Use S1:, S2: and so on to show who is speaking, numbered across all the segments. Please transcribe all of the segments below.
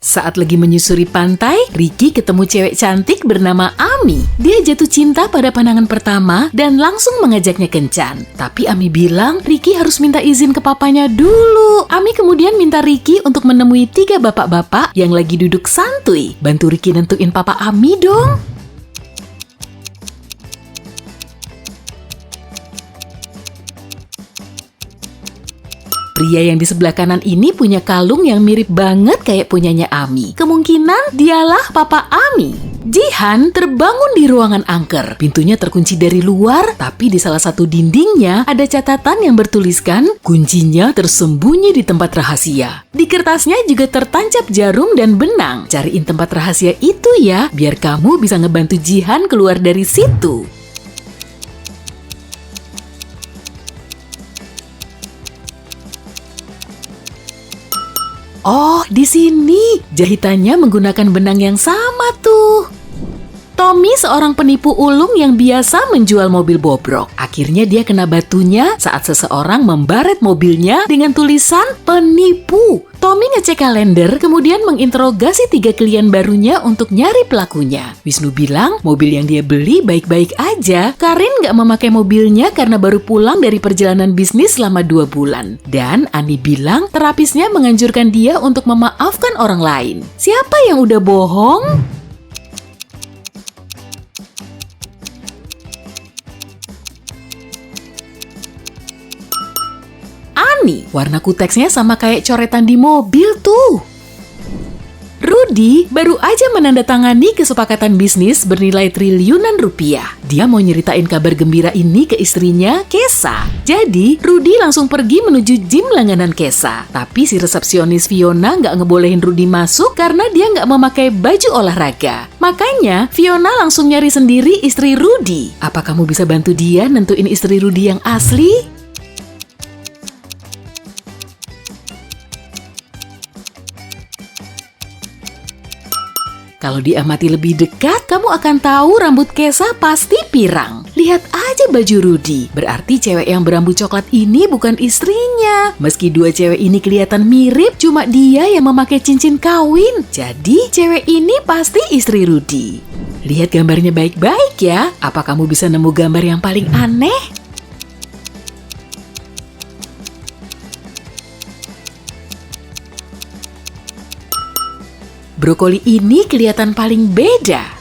S1: Saat lagi menyusuri pantai, Ricky ketemu cewek cantik bernama Ami. Dia jatuh cinta pada pandangan pertama dan langsung mengajaknya kencan. Tapi Ami bilang Ricky harus minta izin ke papanya dulu. Ami kemudian minta Ricky untuk menemui 3 bapak-bapak yang lagi duduk santuy. Bantu Ricky nentuin papa Ami dong. Pria yang di sebelah kanan ini punya kalung yang mirip banget kayak punyanya Ami. Kemungkinan dialah papa Ami. Jihan terbangun di ruangan angker. Pintunya terkunci dari luar, tapi di salah satu dindingnya ada catatan yang bertuliskan kuncinya tersembunyi di tempat rahasia. Di kertasnya juga tertancap jarum dan benang. Cariin tempat rahasia itu ya, biar kamu bisa ngebantu Jihan keluar dari situ. Oh, di sini jahitannya menggunakan benang yang sama tuh. Tommy seorang penipu ulung yang biasa menjual mobil bobrok. Akhirnya dia kena batunya saat seseorang membaret mobilnya dengan tulisan penipu. Tommy ngecek kalender, kemudian menginterogasi 3 klien barunya untuk nyari pelakunya. Wisnu bilang mobil yang dia beli baik-baik aja. Karin nggak memakai mobilnya karena baru pulang dari perjalanan bisnis selama 2 bulan. Dan Ani bilang terapisnya menganjurkan dia untuk memaafkan orang lain. Siapa yang udah bohong? Ani, warna kuteksnya sama kayak coretan di mobil tuh. Rudy baru aja menandatangani kesepakatan bisnis bernilai triliunan rupiah. Dia mau nyeritain kabar gembira ini ke istrinya, Kesa. Jadi, Rudy langsung pergi menuju gym langganan Kesa. Tapi si resepsionis Fiona nggak ngebolehin Rudy masuk karena dia nggak memakai baju olahraga. Makanya, Fiona langsung nyari sendiri istri Rudy. Apa kamu bisa bantu dia nentuin istri Rudy yang asli? Kalau diamati lebih dekat, kamu akan tahu rambut Kesa pasti pirang. Lihat aja baju Rudy. Berarti cewek yang berambut coklat ini bukan istrinya. Meski 2 cewek ini kelihatan mirip, cuma dia yang memakai cincin kawin. Jadi, cewek ini pasti istri Rudy. Lihat gambarnya baik-baik ya. Apa kamu bisa nemu gambar yang paling aneh? Brokoli ini kelihatan paling beda.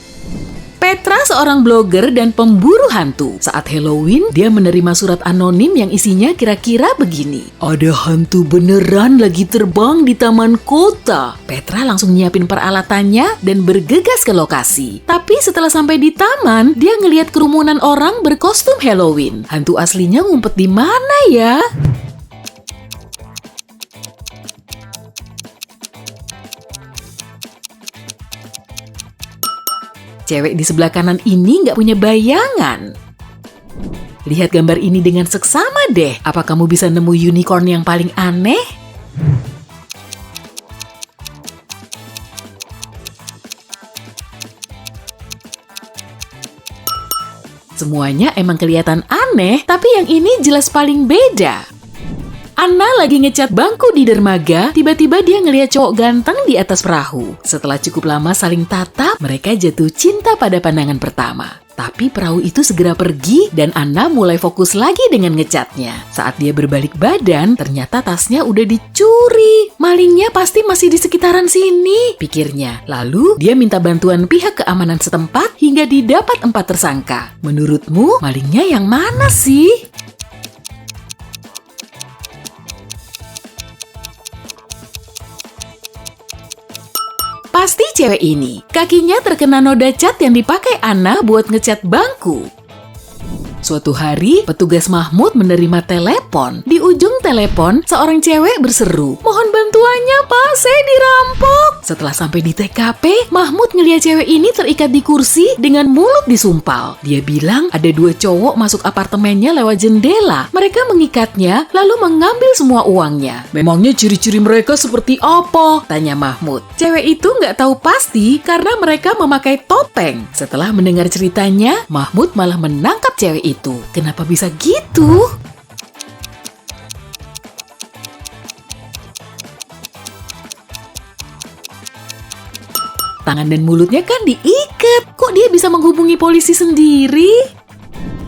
S1: Petra seorang blogger dan pemburu hantu. Saat Halloween, dia menerima surat anonim yang isinya kira-kira begini. Ada hantu beneran lagi terbang di taman kota. Petra langsung nyiapin peralatannya dan bergegas ke lokasi. Tapi setelah sampai di taman, dia ngelihat kerumunan orang berkostum Halloween. Hantu aslinya ngumpet di mana ya? Cewek di sebelah kanan ini nggak punya bayangan. Lihat gambar ini dengan seksama deh. Apa kamu bisa nemu unicorn yang paling aneh? Semuanya emang kelihatan aneh, tapi yang ini jelas paling beda. Anna lagi ngecat bangku di dermaga, tiba-tiba dia ngeliat cowok ganteng di atas perahu. Setelah cukup lama saling tatap, mereka jatuh cinta pada pandangan pertama. Tapi perahu itu segera pergi dan Anna mulai fokus lagi dengan ngecatnya. Saat dia berbalik badan, ternyata tasnya udah dicuri. Malingnya pasti masih di sekitaran sini, pikirnya. Lalu dia minta bantuan pihak keamanan setempat hingga didapat 4 tersangka. Menurutmu malingnya yang mana sih? Pasti cewek ini. Kakinya terkena noda cat yang dipakai Anna buat ngecat bangku. Suatu hari, petugas Mahmud menerima telepon. Di ujung telepon, seorang cewek berseru, "Mohon bantuannya, Pak, saya dirampok." Setelah sampai di TKP, Mahmud ngeliat cewek ini terikat di kursi dengan mulut disumpal. Dia bilang ada 2 cowok masuk apartemennya lewat jendela. Mereka mengikatnya, lalu mengambil semua uangnya. "Memangnya ciri-ciri mereka seperti apa?" tanya Mahmud. Cewek itu nggak tahu pasti karena mereka memakai topeng. Setelah mendengar ceritanya, Mahmud malah menangkap cewek itu. Kenapa bisa gitu? Tangan dan mulutnya kan diikat. Kok dia bisa menghubungi polisi sendiri?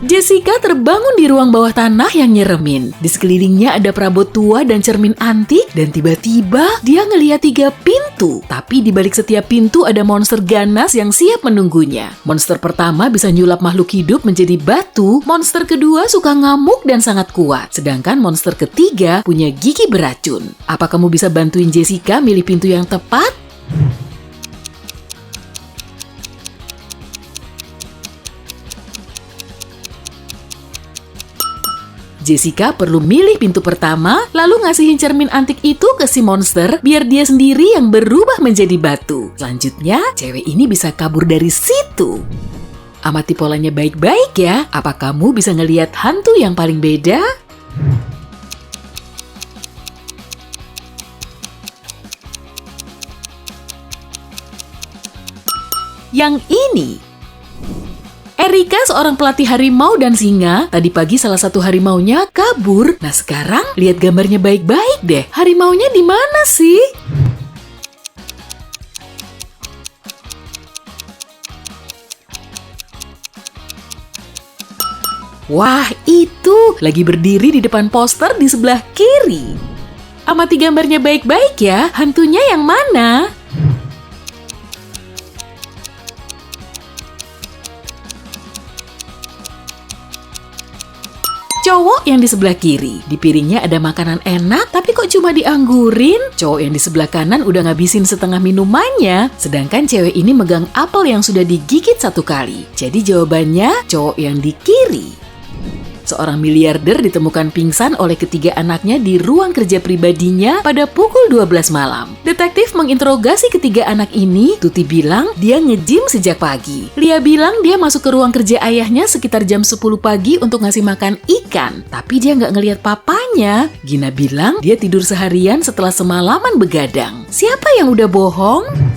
S1: Jessica terbangun di ruang bawah tanah yang nyeremin. Di sekelilingnya ada perabot tua dan cermin antik, dan tiba-tiba dia ngelihat 3 pintu. Tapi di balik setiap pintu ada monster ganas yang siap menunggunya. Monster pertama bisa nyulap makhluk hidup menjadi batu, monster kedua suka ngamuk dan sangat kuat, sedangkan monster ketiga punya gigi beracun. Apa kamu bisa bantuin Jessica milih pintu yang tepat? Jessica perlu milih pintu pertama, lalu ngasihin cermin antik itu ke si monster biar dia sendiri yang berubah menjadi batu. Selanjutnya, cewek ini bisa kabur dari situ. Amati polanya baik-baik ya. Apa kamu bisa ngelihat hantu yang paling beda? Yang ini. Erika seorang pelatih harimau dan singa. Tadi pagi salah satu harimaunya kabur. Nah sekarang lihat gambarnya baik-baik deh. Harimaunya di mana sih? Wah itu lagi berdiri di depan poster di sebelah kiri. Amati gambarnya baik-baik ya. Hantunya yang mana? Cowok yang di sebelah kiri, di piringnya ada makanan enak, tapi kok cuma dianggurin? Cowok yang di sebelah kanan udah ngabisin setengah minumannya, sedangkan cewek ini megang apel yang sudah digigit 1 kali. Jadi jawabannya cowok yang di kiri. Seorang miliarder ditemukan pingsan oleh ketiga anaknya di ruang kerja pribadinya pada pukul 12 malam. Detektif menginterogasi ketiga anak ini. Tuti bilang dia nge-gym sejak pagi. Lia bilang dia masuk ke ruang kerja ayahnya sekitar jam 10 pagi untuk ngasih makan ikan. Tapi dia nggak ngelihat papanya. Gina bilang dia tidur seharian setelah semalaman begadang. Siapa yang udah bohong?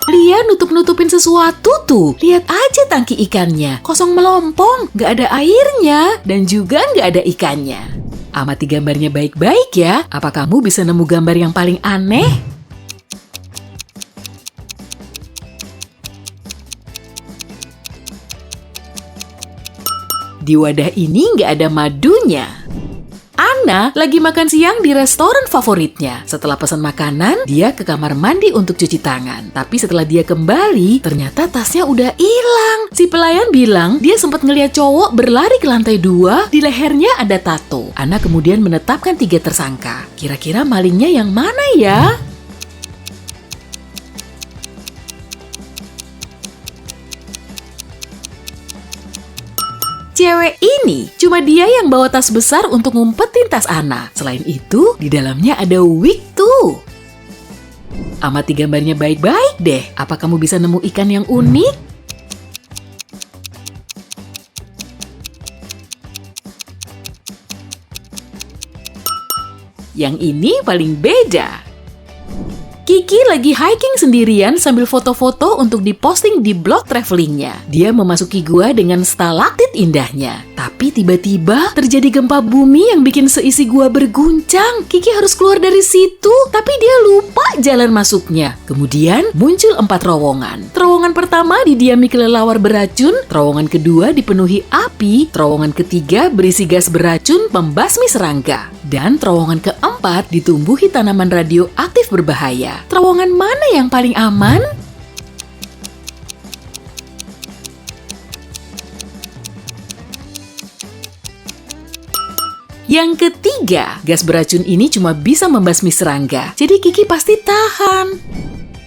S1: Lia nutup-nutupin sesuatu tuh. Lihat aja tangki ikannya. Kosong melompong, nggak ada airnya, dan juga nggak ada ikannya. Amati gambarnya baik-baik ya. Apa kamu bisa nemu gambar yang paling aneh? Di wadah ini nggak ada madunya. Anna lagi makan siang di restoran favoritnya. Setelah pesan makanan, dia ke kamar mandi untuk cuci tangan. Tapi setelah dia kembali, ternyata tasnya udah hilang. Si pelayan bilang dia sempat ngeliat cowok berlari ke lantai 2, di lehernya ada tato. Anna kemudian menetapkan 3 tersangka. Kira-kira malingnya yang mana ya? Cewek ini, cuma dia yang bawa tas besar untuk ngumpetin tas Anna. Selain itu, di dalamnya ada wig tuh. Amati gambarnya baik-baik deh. Apa kamu bisa nemu ikan yang unik? Yang ini paling beda. Kiki lagi hiking sendirian sambil foto-foto untuk diposting di blog travelingnya. Dia memasuki gua dengan stalaktit indahnya. Tapi tiba-tiba terjadi gempa bumi yang bikin seisi gua berguncang. Kiki harus keluar dari situ, tapi dia lupa jalan masuknya. Kemudian muncul 4 terowongan. Terowongan pertama didiami kelelawar beracun, terowongan kedua dipenuhi api, terowongan ketiga berisi gas beracun pembasmi serangga, dan terowongan keempat ditumbuhi tanaman radioaktif berbahaya. Terowongan mana yang paling aman? Yang ketiga, gas beracun ini cuma bisa membasmi serangga, jadi Kiki pasti tahan.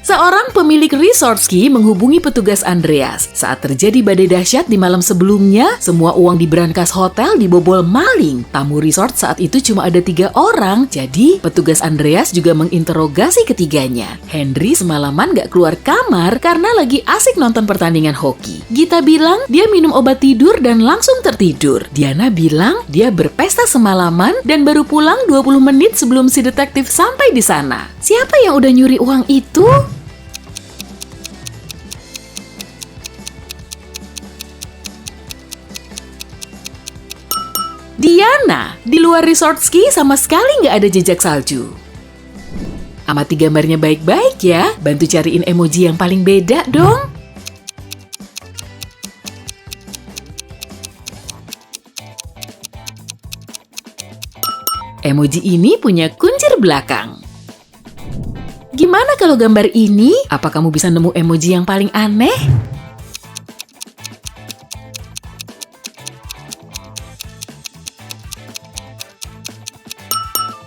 S1: Seorang pemilik resort ski menghubungi petugas Andreas. Saat terjadi badai dahsyat di malam sebelumnya, semua uang di brankas hotel dibobol maling. Tamu resort saat itu cuma ada 3 orang, jadi petugas Andreas juga menginterogasi ketiganya. Henry semalaman gak keluar kamar karena lagi asik nonton pertandingan hoki. Gita bilang dia minum obat tidur dan langsung tertidur. Diana bilang dia berpesta semalaman dan baru pulang 20 menit sebelum si detektif sampai di sana. Siapa yang udah nyuri uang itu? Di Iyana, di luar resort ski sama sekali nggak ada jejak salju. Amati gambarnya baik-baik ya, bantu cariin emoji yang paling beda dong. Emoji ini punya kuncir belakang. Gimana kalau gambar ini? Apa kamu bisa nemu emoji yang paling aneh?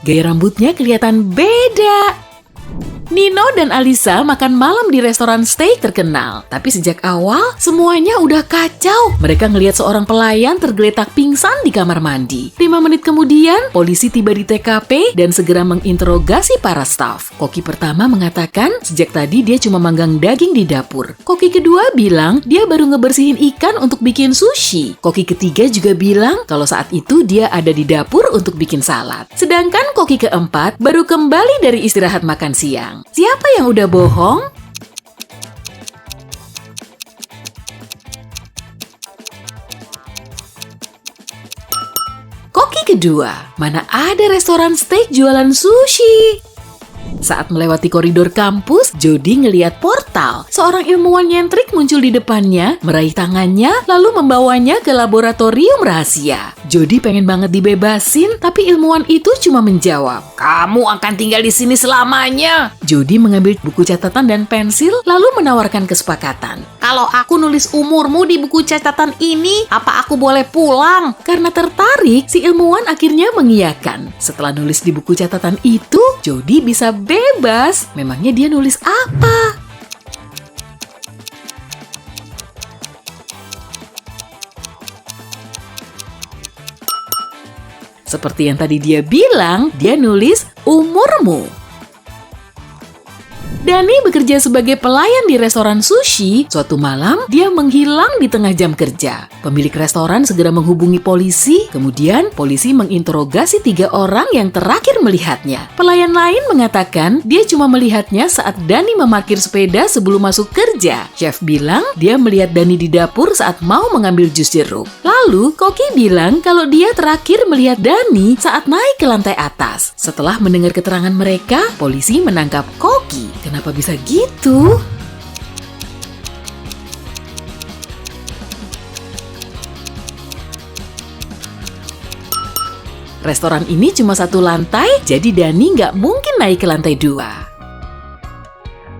S1: Gaya rambutnya kelihatan beda. Nino dan Alisa makan malam di restoran steak terkenal. Tapi sejak awal, semuanya udah kacau. Mereka ngelihat seorang pelayan tergeletak pingsan di kamar mandi. 5 menit kemudian, polisi tiba di TKP dan segera menginterogasi para staf. Koki pertama mengatakan, sejak tadi dia cuma manggang daging di dapur. Koki kedua bilang, dia baru ngebersihin ikan untuk bikin sushi. Koki ketiga juga bilang, kalau saat itu dia ada di dapur untuk bikin salad. Sedangkan koki keempat baru kembali dari istirahat makan siang. Siapa yang udah bohong? Koki kedua, mana ada restoran steak jualan sushi? Saat melewati koridor kampus, Jody ngeliat portal. Seorang ilmuwan nyentrik muncul di depannya, meraih tangannya, lalu membawanya ke laboratorium rahasia. Jody pengen banget dibebasin, tapi ilmuwan itu cuma menjawab, "Kamu akan tinggal di sini selamanya." Jody mengambil buku catatan dan pensil, lalu menawarkan kesepakatan. "Kalau aku nulis umurmu di buku catatan ini, apa aku boleh pulang?" Karena tertarik, si ilmuwan akhirnya mengiyakan. Setelah nulis di buku catatan itu, Jody bisa bebas. Memangnya dia nulis apa? Seperti yang tadi dia bilang, dia nulis umurmu. Dani bekerja sebagai pelayan di restoran sushi. Suatu malam, dia menghilang di tengah jam kerja. Pemilik restoran segera menghubungi polisi. Kemudian, polisi menginterogasi 3 orang yang terakhir melihatnya. Pelayan lain mengatakan dia cuma melihatnya saat Dani memarkir sepeda sebelum masuk kerja. Chef bilang dia melihat Dani di dapur saat mau mengambil jus jeruk. Lalu, Koki bilang kalau dia terakhir melihat Dani saat naik ke lantai atas. Setelah mendengar keterangan mereka, polisi menangkap Koki. Kenapa bisa gitu? Restoran ini cuma 1 lantai, jadi Dani nggak mungkin naik ke lantai 2.